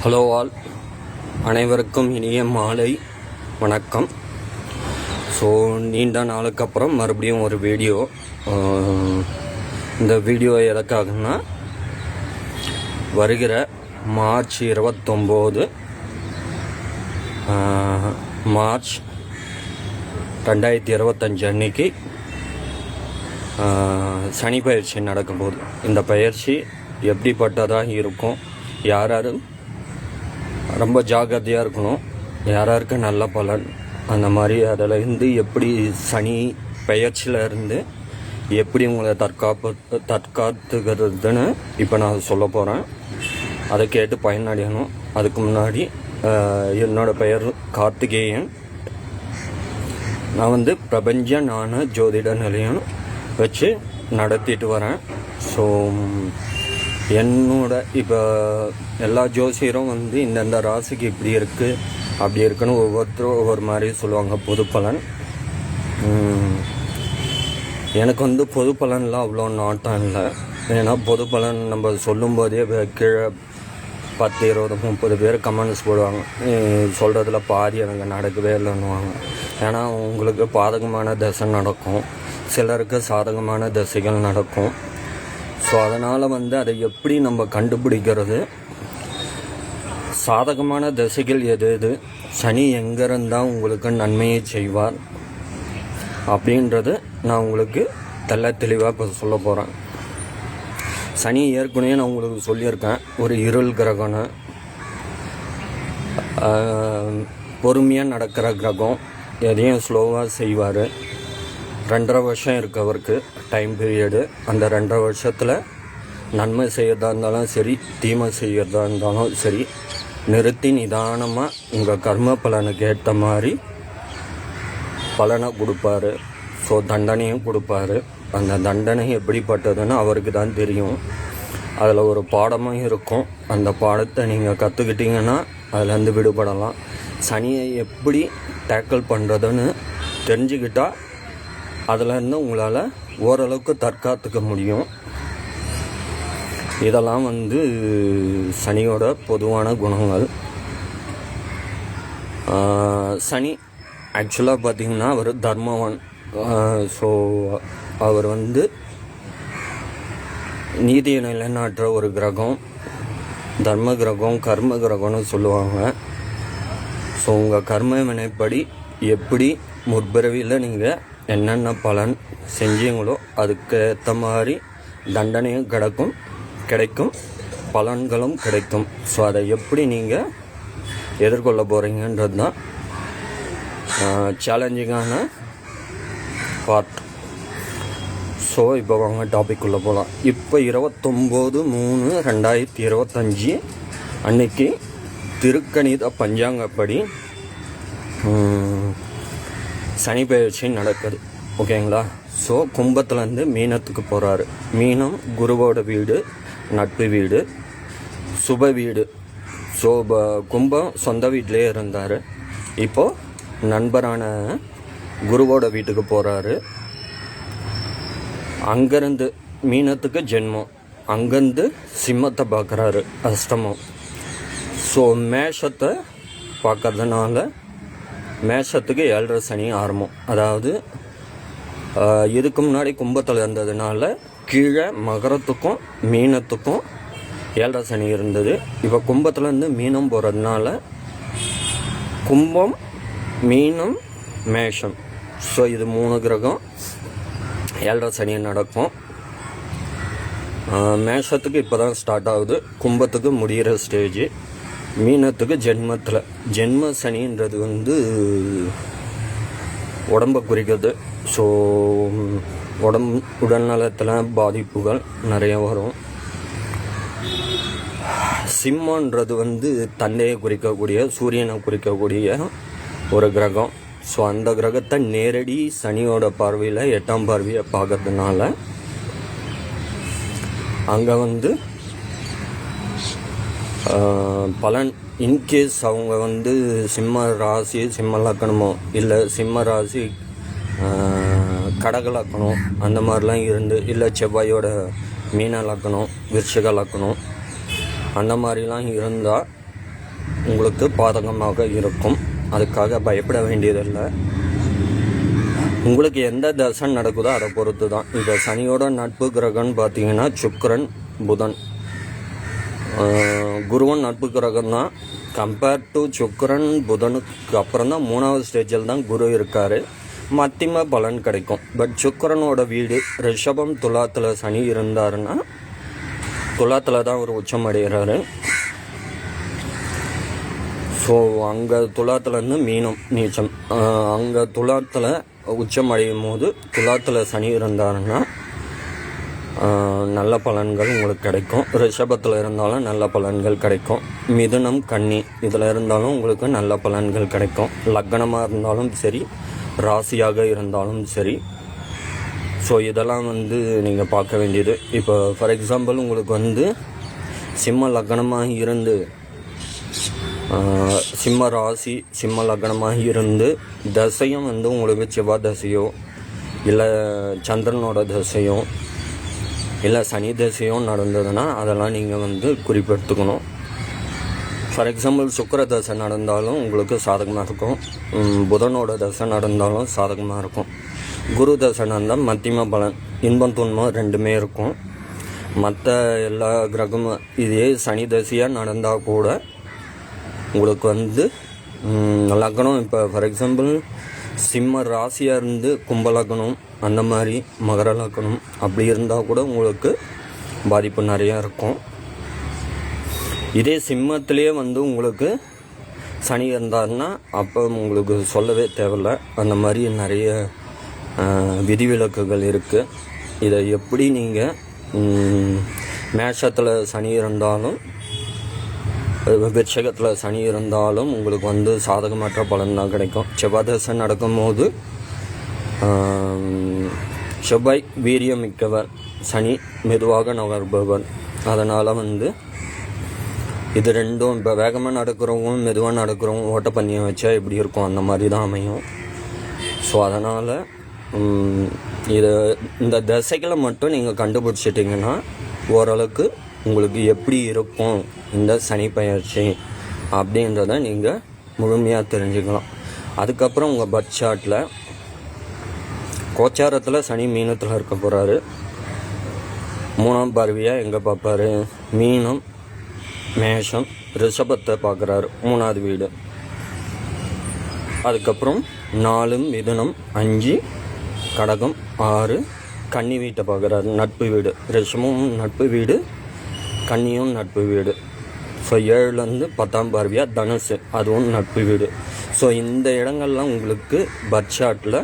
Hello all, அனைவருக்கும் இனிய மாலை வணக்கம். ஸோ நீண்ட நாளுக்கு அப்புறம் மறுபடியும் ஒரு வீடியோ. இந்த வீடியோ எதற்காகனா, வருகிற மார்ச் 29 மார்ச் 2025 அன்னைக்கு சனி பயிற்சி நடக்கும்போது இந்த பயிற்சி எப்படிப்பட்டதாக இருக்கும், யாரும் ரொம்ப ஜாக்கிரதையாக இருக்கணும், யாராருக்கு நல்ல பலன், அந்த மாதிரி அதில் இருந்து எப்படி சனி பயிற்சியிலேருந்து எப்படி உங்களை தற்காத்துக்கிறதுன்னு இப்போ நான் சொல்ல போகிறேன். அதை கேட்டு பயனடையணும். அதுக்கு முன்னாடி என்னோடய பெயர் கார்த்திகேயன். நான் பிரபஞ்ச ஞான ஜோதிட நிலையம் வச்சு நடத்திட்டு வரேன். ஸோ என்னோட இப்போ எல்லா ஜோசியரும் இந்தந்த ராசிக்கு இப்படி இருக்குது அப்படி இருக்குன்னு ஒவ்வொருத்தரும் ஒவ்வொரு மாதிரி சொல்லுவாங்க பொது பலன். எனக்கு பொது பலன்லாம் அவ்வளோ நாட்டம் இல்லை. ஏன்னா பொது பலன் நம்ம சொல்லும்போதே கீழே 10, 20, 30 பேர் கமெண்ட்ஸ் போடுவாங்க, சொல்கிறதுல பாதி எனக்கு நடக்கவே இல்லைன்னுவாங்க. ஏன்னா உங்களுக்கு பாதகமான தசை நடக்கும், சிலருக்கு சாதகமான தசைகள் நடக்கும். ஸோ அதனால் அதை எப்படி நம்ம கண்டுபிடிக்கிறது, சாதகமான தசைகள் எது சனி எங்கேருந்தால் உங்களுக்கு நன்மையை செய்வார் அப்படின்றது நான் உங்களுக்கு தெளிவாக இப்போ சொல்ல போகிறேன். சனி ஏற்கனவே நான் உங்களுக்கு சொல்லியிருக்கேன், ஒரு இருள் கிரகம்னு, பொறுமையாக நடக்கிற கிரகம், எதையும் ஸ்லோவாக செய்வார். 2.5 வருஷம் இருக்குது அவருக்கு டைம் பீரியடு. அந்த 2.5 வருஷத்தில் நன்மை செய்கிறதா இருந்தாலும் சரி, தீமை செய்கிறதா இருந்தாலும் சரி, நிறுத்தி நிதானமாக உங்கள் கர்ம பலனுக்கு ஏற்ற மாதிரி பலனை கொடுப்பாரு. ஸோ தண்டனையும் கொடுப்பாரு. அந்த தண்டனை எப்படிப்பட்டதுன்னு அவருக்கு தான் தெரியும். அதில் ஒரு பாடமும் இருக்கும். அந்த பாடத்தை நீங்கள் கற்றுக்கிட்டீங்கன்னா அதுலேருந்து விடுபடலாம். சனியை எப்படி டேக்கிள் பண்ணுறதுன்னு தெரிஞ்சுக்கிட்டால் அதிலேருந்து உங்களால் ஓரளவுக்கு தற்காத்துக்க முடியும். இதெல்லாம் சனியோட பொதுவான குணங்கள். சனி ஆக்சுவலாக பார்த்திங்கன்னா அவர் தர்மவான். ஸோ அவர் நீதியை நிலைநாட்டுற ஒரு கிரகம், தர்ம கிரகம், கர்ம கிரகம்னு சொல்லுவாங்க. ஸோ உங்கள் கர்ம வினைப்படி எப்படி முற்பிறவியில் நீங்கள் என்னென்ன பலன் செஞ்சீங்களோ அதுக்கு ஏற்ற மாதிரி தண்டனையும் கிடைக்கும், பலன்களும் கிடைக்கும். ஸோ அதை எப்படி நீங்கள் எதிர்கொள்ள போகிறீங்கன்றது தான் சேலஞ்சிங்கான பார்ட். ஸோ இப்போ வாங்க டாபிக் உள்ள போகலாம். இப்போ 29/3/2025 அன்னைக்கு திருக்கணித பஞ்சாங்கப்படி சனி பயிற்சி நடக்குது. ஓகேங்களா? ஸோ கும்பத்துலேருந்து மீனத்துக்கு போகிறாரு. மீனம் குருவோட வீடு, நட்பு வீடு, சுப வீடு. ஸோ கும்பம் சொந்த வீட்டிலே இருந்தார். இப்போது நண்பரான குருவோட வீட்டுக்கு போகிறாரு. அங்கேருந்து மீனத்துக்கு ஜென்மம், அங்கேருந்து சிம்மத்தை பார்க்குறாரு, அஷ்டமம். ஸோ மேஷத்தை பார்க்கறதுனால மேஷத்துக்கு 7.5 சனி ஆரம்பம். அதாவது இதுக்கு முன்னாடி கும்பத்தில் இருந்ததுனால கீழே மகரத்துக்கும் மீனத்துக்கும் 7.5 சனி இருந்தது. இப்போ கும்பத்துலேருந்து மீனம் போகிறதுனால கும்பம், மீனம், மேஷம். ஸோ இது 3 கிரகம் 7.5 சனி நடக்கும். மேஷத்துக்கு இப்போ தான் ஸ்டார்ட் ஆகுது, கும்பத்துக்கு முடிகிற ஸ்டேஜ், மீனத்துக்கு ஜென்மத்தில். ஜென்ம சனின்றது உடம்பை குறிக்கிறது. ஸோ உடல்நலத்தில் பாதிப்புகள் நிறைய வரும். சிம்மன்றது தந்தையை குறிக்கக்கூடிய, சூரியனை குறிக்கக்கூடிய ஒரு கிரகம். ஸோ அந்த கிரகத்தை நேரடி சனியோட பார்வையில் 8ஆம் பார்வையை பார்க்கறதுனால அங்கே பலன், இன்கேஸ் அவங்க சிம்ம ராசி, சிம்ம லக்கணமோ இல்லை சிம்ம ராசி கடக லக்கணம் அந்த மாதிரிலாம் இருந்து, இல்லை செவ்வாயோட மீன லக்கணம், விருச்சிக லக்கணம் அந்த மாதிரிலாம் இருந்தால் உங்களுக்கு பாதகமாக இருக்கும். அதுக்காக பயப்பட வேண்டியதில்லை. உங்களுக்கு எந்த தசை நடக்குதோ அதை பொறுத்து தான். இப்போ சனியோட நட்பு கிரகம்னு பார்த்தீங்கன்னா சுக்கிரன், புதன். குருவன் நட்பு கிரகம் தான். கம்பேர்ட் டு சுக்கிரன் புதனுக்கு அப்புறம் தான் 3வது ஸ்டேஜில் தான் குரு இருக்கார். மத்தியம பலன் கிடைக்கும். பட் சுக்கிரனோட வீடு ரிஷபம், துலாத்தில் சனி இருந்தாருன்னா துலாத்தில் தான் ஒரு உச்சம் அடைகிறாரு. ஸோ அங்கே துலாத்துலேருந்து மீனம் நீச்சம். அங்கே துலாத்தில் உச்சம் அடையும் போது துலாத்தில் சனி இருந்தாருன்னா நல்ல பலன்கள் உங்களுக்கு கிடைக்கும். ரிஷபத்தில் இருந்தாலும் நல்ல பலன்கள் கிடைக்கும். மிதுனம், கன்னி இதில் இருந்தாலும் உங்களுக்கு நல்ல பலன்கள் கிடைக்கும். லக்னமாக இருந்தாலும் சரி, ராசியாக இருந்தாலும் சரி. ஸோ இதெல்லாம் நீங்கள் பார்க்க வேண்டியது. இப்போ ஃபார் எக்ஸாம்பிள் உங்களுக்கு சிம்ம லக்னமாக இருந்து சிம்ம ராசி, சிம்ம லக்னமாக இருந்து தசையும் உங்களுக்கு செவ்வாய் தசையோ இல்லை சந்திரனோட தசையோ இல்லை சனி தசையும் நடந்ததுன்னா அதெல்லாம் நீங்கள் குறிப்பெடுத்துக்கணும். ஃபார் எக்ஸாம்பிள் சுக்கிர தசை நடந்தாலும் உங்களுக்கு சாதகமாக இருக்கும். புதனோட தசை நடந்தாலும் சாதகமாக இருக்கும். குரு தசை நடந்தால் மத்தியம பலன், இன்பம் துன்பம் ரெண்டுமே இருக்கும். மற்ற எல்லா கிரகமும் இதே சனி தசையாக நடந்தால் கூட உங்களுக்கு லக்னம், இப்போ ஃபார் எக்ஸாம்பிள் சிம்ம ராசியாக இருந்து கும்ப லக்னம், அந்த மாதிரி மகர லக்னம் அப்படி இருந்தால் கூட உங்களுக்கு பாதிப்பு நிறையா இருக்கும். இதே சிம்மத்திலே உங்களுக்கு சனி இருந்தாருன்னா அப்போ உங்களுக்கு சொல்லவே தேவையில்லை. அந்த மாதிரி நிறைய விதிவிலக்குகள் இருக்குது. இதை எப்படி நீங்கள் மேஷத்தில் சனி இருந்தாலும் விருச்சிகத்தில் சனி இருந்தாலும் உங்களுக்கு சாதகமற்ற பலன் தான் கிடைக்கும். செவ்வாய் தசை நடக்கும்போது செவ்வாய் வீரியம் மிக்கவர், சனி மெதுவாக நகர்பவர். அதனால் இது ரெண்டும் இப்போ வேகமாக நடக்கிறவங்க மெதுவாக நடக்கிறவங்க ஓட்டப்பந்தயம் வச்சா எப்படி இருக்கும் அந்த மாதிரி தான் அமையும். ஸோ அதனால் இந்த தசைகளை மட்டும் நீங்கள் கண்டுபிடிச்சிட்டிங்கன்னா ஓரளவுக்கு உங்களுக்கு எப்படி இருக்கும் இந்த சனி பயிற்சி அப்படின்றத நீங்கள் முழுமையாக தெரிஞ்சுக்கலாம். அதுக்கப்புறம் உங்கள் பர்த் சார்ட்டில் கோச்சாரத்தில் சனி மீனத்தில் இருக்க போகிறாரு. 3ஆம் பார்வையாக எங்கே பார்ப்பாரு? மீனம், மேஷம், ரிஷபத்தை பார்க்குறாரு, 3வது வீடு. அதுக்கப்புறம் 4 மிதுனம், 5 கடகம், 6 கன்னி வீட்டை பார்க்குறாரு, நட்பு வீடு. ரிஷமும் நட்பு வீடு, கன்னியும் நட்பு வீடு. ஸோ 7லேருந்து 10ஆம் பார்வையாக தனுசு, அதுவும் நட்பு வீடு. ஸோ இந்த இடங்கள்லாம் உங்களுக்கு பர்த் சார்ட்டில்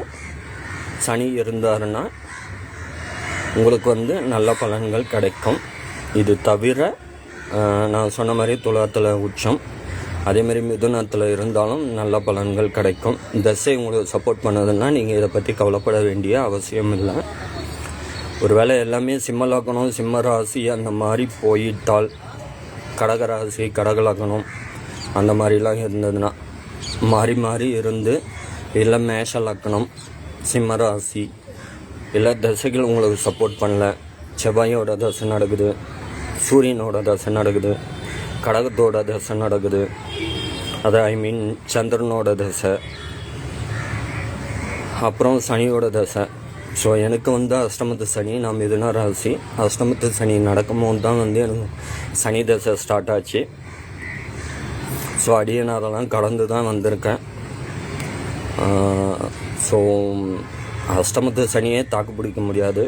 சனி இருந்தாருன்னா உங்களுக்கு நல்ல பலன்கள் கிடைக்கும். இது தவிர நான் சொன்ன மாதிரி துலாத்தில் உச்சம், அதேமாரி மிதுனத்தில் இருந்தாலும் நல்ல பலன்கள் கிடைக்கும். தசை உங்களுக்கு சப்போர்ட் பண்ணதுன்னா நீங்கள் இதை பற்றி கவலைப்பட வேண்டிய அவசியம் இல்லை. ஒருவேளை எல்லாமே சிம்ம லக்னம், சிம்ம ராசி அந்த மாதிரி போயிட்டால், கடகராசி, கடகலக்கணம் அந்த மாதிரிலாம் இருந்ததுன்னா மாறி மாறி இருந்து, இல்லை மேஷ லக்னம், சிம்ம ராசி, இல்லை தசைகள் உங்களுக்கு சப்போர்ட் பண்ணல, செவ்வாயோட தசை நடக்குது, சூரியனோட தசை நடக்குது, கடகத்தோட தசை நடக்குது, அது சந்திரனோட தசை, அப்புறம் சனியோட தசை. ஸோ எனக்கு அஷ்டமத்து சனி, நான் மிதுன ராசி. அஷ்டமத்து சனி நடக்கும்போது தான் எனக்கு சனி தசை ஸ்டார்ட் ஆச்சு. ஸோ அடியனாரெல்லாம் கடந்து தான் வந்திருக்கேன். ஸோ அஷ்டமத்து சனியே தாக்கு பிடிக்க முடியாது.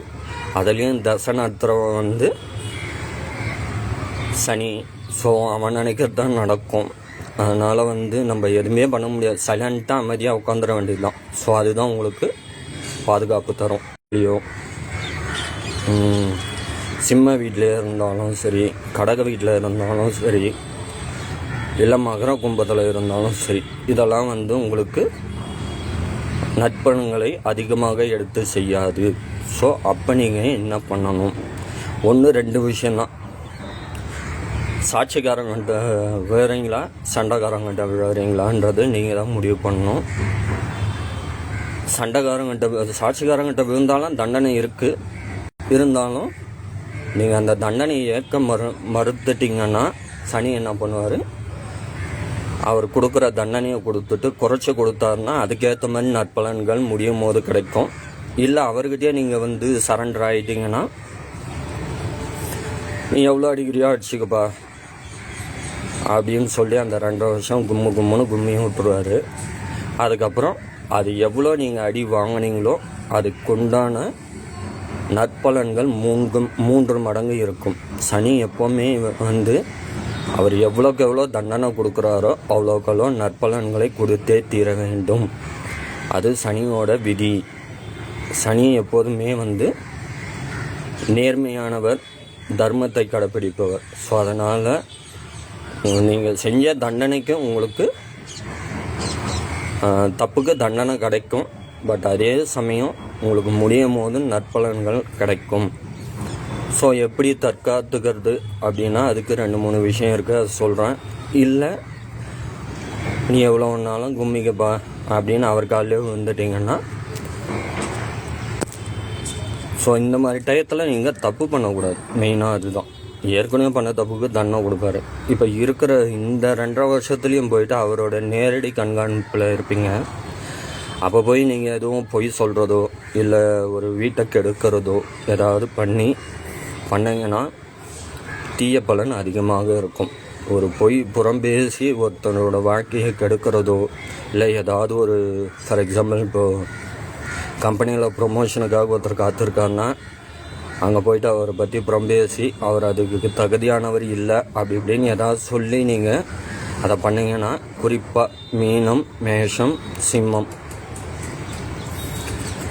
அதுலேயும் தசை நடத்துகிறவன் சனி. ஸோ அவன் நினைக்கிறது தான் நடக்கும். அதனால் நம்ம எதுவுமே பண்ண முடியாது. சைலண்ட்டாக அமைதியாக உட்காந்துட வேண்டியது தான். ஸோ அதுதான் உங்களுக்கு பாதுகாப்பு தரும். இல்லையோ சிம்ம வீட்டில் இருந்தாலும் சரி, கடக வீட்டில் இருந்தாலும் சரி, இல்லை மகர கும்பத்தில் இருந்தாலும் சரி, இதெல்லாம் உங்களுக்கு நற்பலன்களை அதிகமாக எடுத்து செய்யாது. ஸோ அப்போ நீங்கள் என்ன பண்ணணும்? 1-2 விஷயந்தான். சாட்சிக்காரங்கிட்ட விழுறீங்களா, சண்டைக்காரங்கிட்ட விழுறீங்களான்றது நீங்கள் தான் முடிவு பண்ணணும். சாட்சிக்காரங்கிட்ட விழுந்தாலும் தண்டனை இருக்குது. இருந்தாலும் நீங்கள் அந்த தண்டனையை ஏற்க மறுத்துட்டிங்கன்னா சனி என்ன பண்ணுவார்? அவர் கொடுக்குற தண்டனையை கொடுத்துட்டு குறைச்சி கொடுத்தாருன்னா அதுக்கேற்ற மாதிரி நற்பலன்கள் முடியும் போது கிடைக்கும். இல்லை அவர்கிட்டயே நீங்கள் வந்து சரண்டர் ஆகிட்டீங்கன்னா, நீ எவ்வளோ அடிக்கிறியோ அடிச்சுக்கப்பா அப்படின்னு சொல்லி அந்த 2 வருஷம் கும்முன்னு கும்மியும் விட்டுருவார். அதுக்கப்புறம் அது எவ்வளோ நீங்கள் அடி வாங்கினீங்களோ அதுக்குண்டான நற்பலன்கள் 3 மடங்கு இருக்கும். சனி எப்போவுமே வந்து அவர் எவ்வளோக்கு எவ்வளோ தண்டனை கொடுக்குறாரோ அவ்வளோக்கெவ்வளோ நற்பலன்களை கொடுத்தே தீர வேண்டும். அது சனியோட விதி. சனி எப்போதுமே வந்து நேர்மையானவர், தர்மத்தை கடைப்பிடிப்பவர். ஸோ அதனால் நீங்கள் செஞ்ச தண்டனைக்கு உங்களுக்கு தப்புக்கு தண்டனை கிடைக்கும். பட் அதே சமயம் உங்களுக்கு முடியும் போது நற்பலன்கள் கிடைக்கும். ஸோ எப்படி தற்காத்துக்கிறது அப்படின்னா அதுக்கு 2-3 விஷயம் இருக்குது, அது சொல்கிறேன். இல்லை நீ எவ்வளோ ஒன்றாலும் கும்மிக்கப்பா அப்படின்னு அவர் காலையிலே வந்துட்டிங்கன்னா, ஸோ இந்த மாதிரி டயத்தில் நீங்கள் தப்பு பண்ணக்கூடாது. மெயினாக அதுதான். ஏற்கனவே பண்ண தப்புக்கு தண்டனை கொடுப்பாரு. இப்போ இருக்கிற இந்த 2.5 வருஷத்துலேயும் போயிட்டு அவரோட நேரடி கண்காணிப்பில் இருப்பீங்க. அப்போ போய் நீங்கள் எதுவும் பொய் சொல்கிறதோ இல்லை ஒரு வீட்டை கெடுக்கிறதோ ஏதாவது பண்ணிங்கன்னா தீய பலன் அதிகமாக இருக்கும். ஒரு பொய் புறம் பேசி ஒருத்தனோட வாழ்க்கையை கெடுக்கிறதோ இல்லை ஏதாவது ஒரு ஃபார் எக்ஸாம்பிள் இப்போது கம்பெனியில் ப்ரொமோஷனுக்காக ஒருத்தர் காத்திருக்காருன்னா அங்கே போயிட்டு அவரை பற்றி புறம் பேசி அவர் அதுக்கு தகுதியானவர் இல்லை அப்படி இப்படின்னு ஏதாவது சொல்லி நீங்கள் அதை பண்ணிங்கன்னா, குறிப்பாக மீனம், மேஷம், சிம்மம்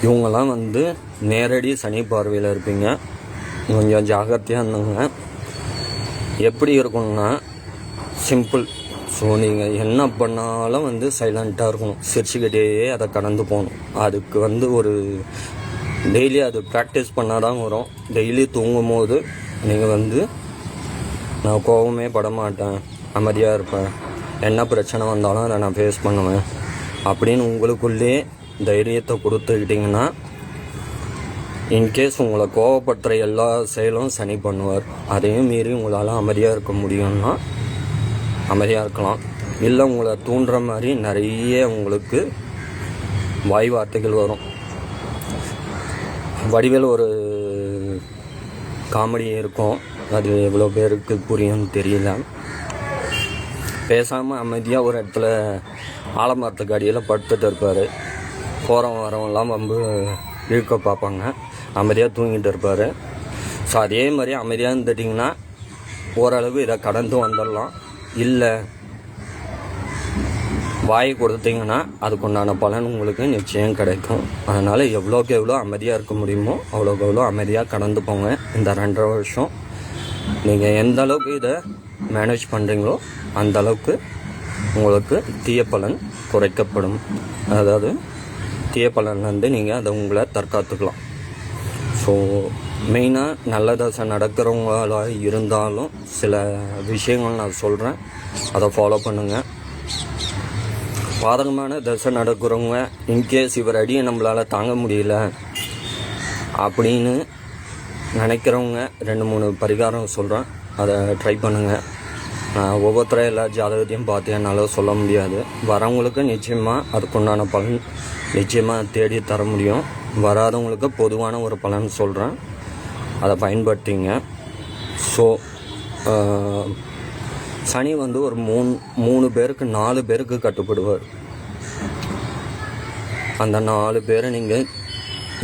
இவங்கெல்லாம் வந்து நேரடி சனி பார்வையில் இருப்பீங்க. கொஞ்சம் ஜாகிரதையாக இருந்துங்க. எப்படி இருக்குன்னா சிம்பிள். ஸோ நீங்கள் என்ன பண்ணாலும் வந்து சைலண்ட்டாக இருக்கணும். சிரிச்சுக்கிட்டே அதை கடந்து போகணும். அதுக்கு வந்து ஒரு டெய்லி அது ப்ராக்டிஸ் பண்ணால் தான் வரும். டெய்லி தூங்கும் போது நீங்கள் வந்து நான் கோபமே படமாட்டேன், அமைதியாக இருப்பேன், என்ன பிரச்சனை வந்தாலும் அதை நான் ஃபேஸ் பண்ணுவேன் அப்படின்னு உங்களுக்குள்ளே தைரியத்தை கொடுத்துக்கிட்டிங்கன்னா, இன்கேஸ் உங்களை கோவப்படுத்துகிற எல்லா செயலும் சனி பண்ணுவார். அதையும் மீறி உங்களால் அமைதியாக இருக்க முடியும்னா அமைதியாக இருக்கலாம். இல்லை உங்களை தூண்டுற மாதிரி நிறைய உங்களுக்கு வாய் வார்த்தைகள் வரும். வடிவேல் ஒரு காமெடி இருக்கும், அது எவ்வளோ பேருக்கு புரியும்னு தெரியல. பேசாமல் அமைதியாக ஒரு இடத்துல ஆலமரத்துக்கு அடியில் படுத்துட்டு இருப்பார். போகிறவங்க வரவங்களாம் வந்து இழுக்க பார்ப்பாங்க, அமைதியாக தூங்கிட்டு இருப்பார். ஸோ அதே மாதிரி அமைதியாக இருந்துட்டிங்கன்னா ஓரளவு இதை கடந்து வந்துடலாம். இல்லை வாய் கொடுத்தீங்கன்னா அதுக்குண்டான பலன் உங்களுக்கு நிச்சயம் கிடைக்கும். அதனால் எவ்வளோக்கு எவ்வளோ அமைதியாக இருக்க முடியுமோ அவ்வளோக்கு எவ்வளோ அமைதியாக கடந்து போங்க. இந்த 2.5 வருஷம் நீங்கள் எந்த அளவுக்கு இதை மேனேஜ் பண்ணுறீங்களோ அந்த அளவுக்கு உங்களுக்கு தீய பலன் குறைக்கப்படும். அதாவது தீய பலன்லேருந்து நீங்கள் அதை உங்களை தற்காத்துக்கலாம். ஸோ மெயினாக நல்ல தசை நடக்கிறவங்களாக இருந்தாலும் சில விஷயங்கள் நான் சொல்கிறேன், அதை ஃபாலோ பண்ணுங்கள். பாதகமான தசை நடக்கிறவங்க இன்கேஸ் இவர் அடியை நம்மளால் தாங்க முடியல அப்படின்னு நினைக்கிறவங்க 2-3 பரிகாரம் சொல்கிறேன், அதை ட்ரை பண்ணுங்கள். நான் ஒவ்வொருத்தரும் எல்லா ஜாதகத்தையும் பார்த்து என்னால் சொல்ல முடியாது. வரவங்களுக்கு நிச்சயமாக அதுக்குண்டான பலன் நிச்சயமாக தேடி தர முடியும். வராதவங்களுக்கு பொதுவான ஒரு பலன் சொல்கிறேன், அதை பயன்படுத்திங்க. ஸோ சனி வந்து ஒரு 3 பேருக்கு 4 பேருக்கு கட்டுப்படுவார். அந்த 4 பேரை நீங்கள்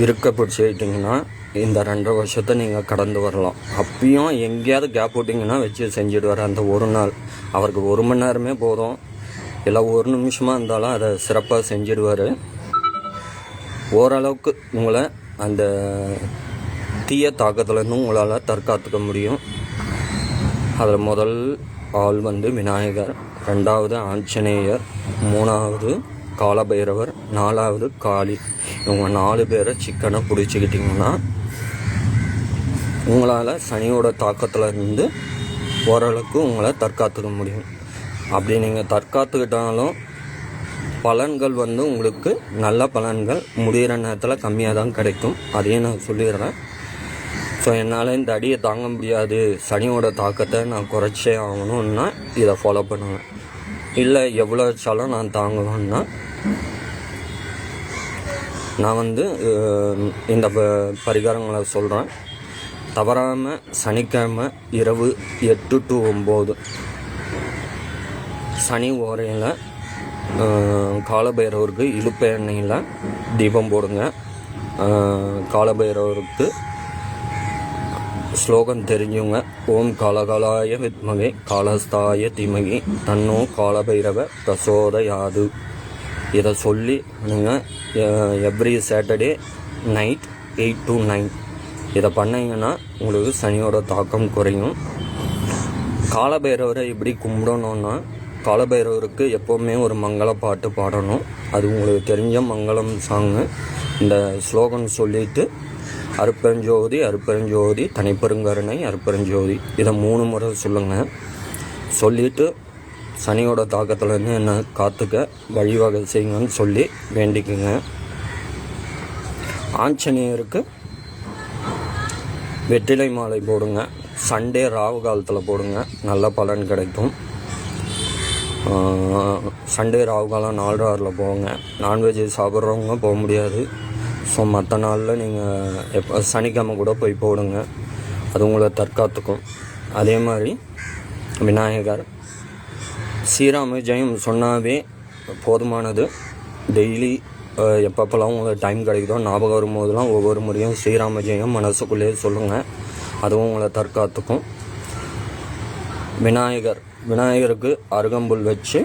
இருக்க பிடிச்சிட்டிங்கன்னா இந்த 2.5 வருஷத்தை நீங்கள் கடந்து வரலாம். அப்பயும் எங்கேயாவது கேப் விட்டிங்கன்னா வச்சு செஞ்சுடுவார். அந்த ஒரு நாள் அவருக்கு 1 மணி நேரமே போதும், இல்லை 1 நிமிஷமாக இருந்தாலும் அதை சிறப்பாக செஞ்சிடுவார். ஓரளவுக்கு உங்களை அந்த தீய தாக்கத்துலேருந்து உங்களால் தற்காத்துக்க முடியும். அதில் முதல் ஆள் வந்து விநாயகர், 2வது ஆஞ்சநேயர், 3வது காலபைரவர், 4வது காளி. இவங்க 4 பேரை சிக்கனை பிடிச்சிக்கிட்டிங்கன்னா உங்களால் சனியோட தாக்கத்தில் இருந்து ஓரளவுக்கு உங்களை தற்காத்துக்க முடியும். அப்படி நீங்கள் தற்காத்துக்கிட்டாலும் பலன்கள் வந்து உங்களுக்கு நல்ல பலன்கள் முடிகிற நேரத்தில் கம்மியாக தான் கிடைக்கும். அதையும் நான் சொல்லிடுறேன். ஸோ என்னால் இந்த அடியை தாங்க முடியாது, சனியோட தாக்கத்தை நான் குறைச்சே ஆகணும்னா இதை ஃபாலோ பண்ணுவேன். இல்லை எவ்வளோ வச்சாலும் நான் தாங்குவேன்னா நான் வந்து இந்த பரிகாரங்களை சொல்கிறேன். தவறாமல் சனிக்கிழமை இரவு 8 to 9 சனி ஓரையில் காலபைரவருக்கு இழுப்பு எண்ணெயில் தீபம் போடுங்க. காலபைரவருக்கு ஸ்லோகம் தெரிஞ்சுங்க. ஓம் காலகாலாய வித்மகே காலஸ்தாய தீமகி தன்னோ காலபைரவ பிரசோதயாது. இதை சொல்லி நீங்கள் எவ்ரி சாட்டர்டே நைட் 8 to 9 இதை பண்ணிங்கன்னா உங்களுக்கு சனியோட தாக்கம் குறையும். காலபைரவரை எப்படி கும்பிடணுன்னா, காலபைரவருக்கு எப்போவுமே ஒரு மங்கள பாட்டு பாடணும். அது உங்களுக்கு தெரிஞ்ச மங்களம் சாங்கு. இந்த ஸ்லோகன் சொல்லிவிட்டு அருப்பெருஞ்சோதி அருப்பெருஞ்சோதி தனிப்பெருங்கருணை அருப்பெருஞ்சோதி இதை 3 முறை சொல்லுங்கள். சொல்லிவிட்டு சனியோட தாக்கத்துலேருந்து என்ன காத்துக்க வழிவகை செய்யுங்கன்னு சொல்லி வேண்டிக்குங்க. ஆஞ்சநேயருக்கு வெற்றிலை மாலை போடுங்க. சண்டே ராகு காலத்தில் போடுங்க, நல்ல பலன் கிடைக்கும். சண்டே ராகு காலம் 4:06 போங்க. நான்வெஜ் சாப்பிட்றவங்க போக முடியாது. ஸோ மற்ற நாளில் நீங்கள் எப்போ சனிக்கிழமை கூட போய் போடுங்க, அது உங்களை தற்காத்துக்கும். அதே மாதிரி விநாயகர் ஸ்ரீராம ஜெயம் சொன்னாவே போதுமானது. டெய்லி எப்பப்போலாம் உங்களுக்கு டைம் கிடைக்குதோ ஞாபகம் வரும்போதெல்லாம் ஒவ்வொரு முறையும் ஸ்ரீராம ஜெயம் மனசுக்குள்ளேயே சொல்லுங்கள், அதுவும் உங்களை தற்காத்துக்கும். விநாயகருக்கு அருகம்புல் வச்சு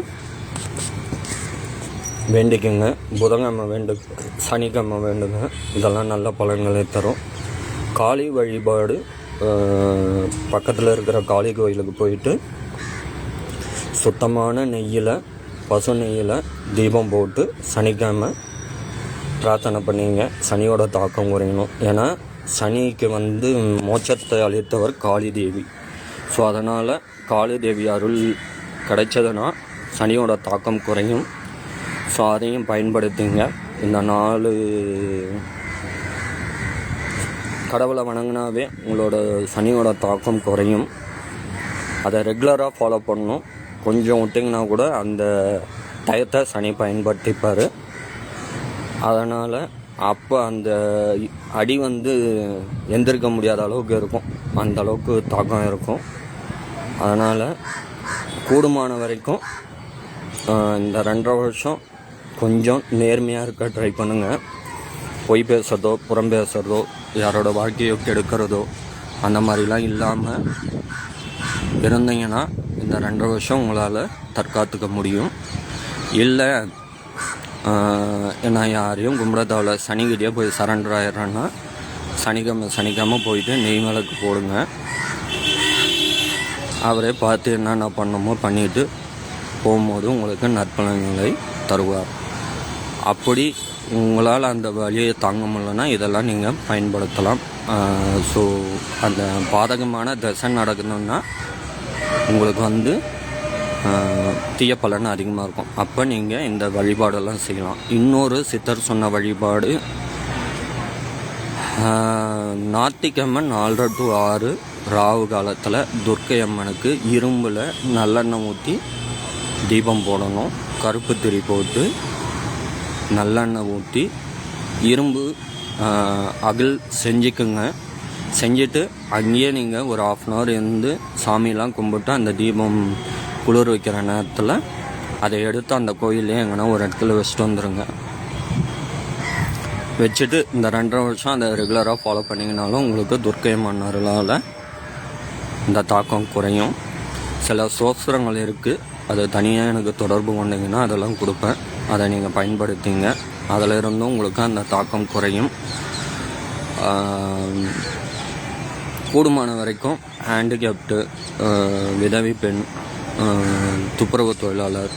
வேண்டிக்குங்க. புதன்கிழமை சனிக்கிழமை வேண்டுங்க. இதெல்லாம் நல்ல பலன்களை தரும். காளி வழிபாடு, பக்கத்தில் இருக்கிற காளி கோயிலுக்கு போயிட்டு சுத்தமான நெய்யில், பசு நெய்யில் தீபம் போட்டு சனிக்கிழமை பிரார்த்தனை பண்ணிங்க. சனியோட தாக்கம் குறையணும். ஏன்னா சனிக்கு வந்து மோட்சத்தை அளித்தவர் காளி தேவி. ஸோ அதனால் காளி தேவி அருள் கிடைச்சதுன்னா சனியோட தாக்கம் குறையும். ஸோ அதையும் பயன்படுத்திங்க. இந்த 4 கடவுளை வணங்கினாவே உங்களோட சனியோட தாக்கம் குறையும். அதை ரெகுலராக ஃபாலோ பண்ணணும். கொஞ்சம் விட்டிங்கன்னா கூட அந்த டயத்தை சனி பயன்படுத்திப்பார். அதனால் அப்போ அந்த அடி வந்து எந்திரிக்க முடியாத அளவுக்கு இருக்கும், அந்த அளவுக்கு தாக்கம் இருக்கும். அதனால் கூடுமான வரைக்கும் இந்த 2.5 வருஷம் கொஞ்சம் நேர்மையாக இருக்க ட்ரை பண்ணுங்கள். பொய் பேசுகிறதோ புறம் பேசுகிறதோ யாரோட வாழ்க்கையை கெடுக்கிறதோ அந்த மாதிரிலாம் இல்லாமல் இருந்தீங்கன்னா இந்த 2.5 வருஷம் உங்களால் தற்காத்துக்க முடியும். இல்லை நான் யாரையும் கும்பிடத்தாவில் சனிக்கிட்டே போய் சரண்டர் ஆயிடுறேன்னா சனிக்கிழமை போயிட்டு நெய் விளக்கு போடுங்க. அவரே பார்த்து என்னென்ன பண்ணணுமோ பண்ணிவிட்டு போகும்போது உங்களுக்கு நற்பலன்களை தருவார். அப்படி உங்களால் அந்த வழியை தாங்க முடியலன்னா இதெல்லாம் நீங்கள் பயன்படுத்தலாம். ஸோ அந்த பாதகமான தசை நடக்கணுன்னா உங்களுக்கு வந்து தீய பலன் அதிகமாக இருக்கும். அப்போ நீங்கள் இந்த வழிபாடெல்லாம் செய்யலாம். இன்னொரு சித்தர் சொன்ன வழிபாடு, ஞாயிற்றுக்கிழமை 4:30 to 6 ராகு காலத்தில் துர்க்கை அம்மனுக்கு இரும்பில் நல்லெண்ணெய் ஊற்றி தீபம் போடணும். கருப்பு திரி போட்டு நல்லெண்ணெய் ஊற்றி இரும்பு அகல் செஞ்சுக்குங்க. செஞ்சுட்டு அங்கேயே நீங்கள் ஒரு 1/2 hour இருந்து சாமியெலாம் கும்பிட்டு அந்த தீபம் குளிர் வைக்கிற நேரத்தில் அதை எடுத்து அந்த கோயிலே எங்கன்னா ஒரு இடத்துல வச்சுட்டு வந்துடுங்க. வச்சுட்டு இந்த 2.5 வருஷம் அதை ரெகுலராக ஃபாலோ பண்ணிங்கனாலும் உங்களுக்கு துர்க்கை அம்மனால இந்த தாக்கம் குறையும். சில சோஸ்திரங்கள் இருக்குது, அது தனியாக எனக்கு தொடர்பு கொண்டீங்கன்னா அதெல்லாம் கொடுப்பேன், அதை நீங்கள் பயன்படுத்திங்க. அதில் இருந்தும் உங்களுக்கு அந்த தாக்கம் குறையும். கூடுமான வரைக்கும் ஹேண்டிகேப்டு, விதவி பெண், துப்புரவு தொழிலாளர்,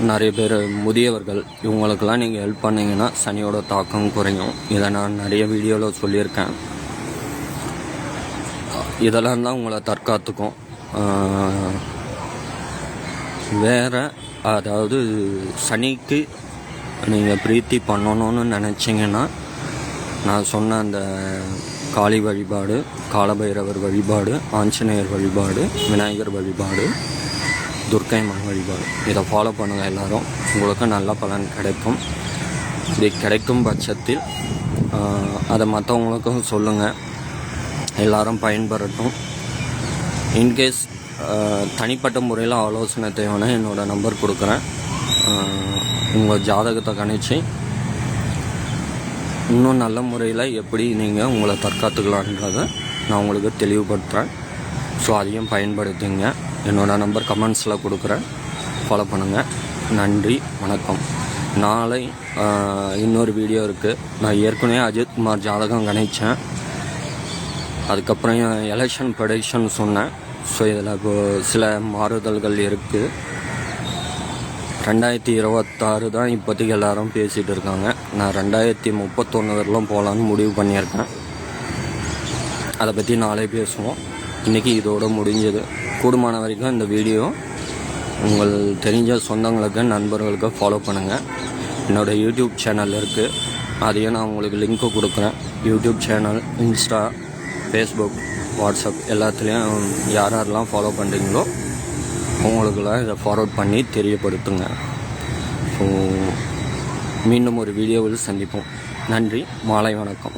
நிறைய பேர் முதியவர்கள், இவங்களுக்கெல்லாம் நீங்கள் ஹெல்ப் பண்ணிங்கன்னா சனியோட தாக்கம் குறையும். இதை நான் நிறைய வீடியோவில் சொல்லியிருக்கேன். இதெல்லாம் தான் உங்களை தற்காத்துக்கும். வேறு அதாவது சனிக்கு நீங்கள் பிரீத்தி பண்ணணும்னு நினச்சிங்கன்னா நான் சொன்ன அந்த காளி வழிபாடு, காலபைரவர் வழிபாடு, ஆஞ்சநேயர் வழிபாடு, விநாயகர் வழிபாடு, துர்க்கை அம்மன் வழிபாடு. இதை ஃபாலோ பண்ணுங்கள் எல்லோரும், உங்களுக்கு நல்ல பலன் கிடைக்கும். இது கிடைக்கும் பட்சத்தில் அதை மற்றவங்களுக்கும் சொல்லுங்கள், எல்லோரும் பயன்பெறட்டும். இன்கேஸ் தனிப்பட்ட முறையில் ஆலோசனை தேவைன்னா என்னோடய நம்பர் கொடுக்குறேன். உங்கள் ஜாதகத்தை கணிச்சு இன்னும் நல்ல முறையில் எப்படி நீங்கள் உங்களை தற்காத்துக்கலான்றதை நான் உங்களுக்கு தெளிவுபடுத்துகிறேன். ஸோ அதையும் பயன்படுத்துங்க. என்னோடய நம்பர் கமெண்ட்ஸில் கொடுக்குறேன், ஃபாலோ பண்ணுங்கள். நன்றி, வணக்கம். நாளை இன்னொரு வீடியோ இருக்குது. நான் ஏற்கனவே அஜித் குமார் ஜாதகம் கணித்தேன், அதுக்கப்புறம் எலெக்ஷன் ப்ரெடிக்ஷன் சொன்னேன். ஸோ இதில் இப்போது சில மாறுதல்கள் இருக்குது. 2026 தான் இப்போதைக்கு எல்லோரும் பேசிகிட்டு இருக்காங்க. நான் 2031 வரலாம் போகலான்னு முடிவு பண்ணியிருக்கேன். அதை பற்றி நாளே பேசுவோம். இன்றைக்கி இதோடு முடிஞ்சது. கூடுமான வரைக்கும் இந்த வீடியோ உங்கள் தெரிஞ்ச சொந்தங்களுக்கு, நண்பர்களுக்கு ஃபாலோ பண்ணுங்கள். என்னோடய யூடியூப் சேனல் இருக்குது, அதையும் நான் உங்களுக்கு லிங்க்கு கொடுக்குறேன். YouTube channel, Insta, Facebook, WhatsApp எல்லாத்துலேயும் யாரெல்லாம் ஃபாலோ பண்ணுறீங்களோ உங்களுக்கெல்லாம் இதை ஃபார்வர்ட் பண்ணி தெரியப்படுத்துங்க. ஸோ மீண்டும் ஒரு வீடியோவில் சந்திப்போம். நன்றி, மாலை வணக்கம்.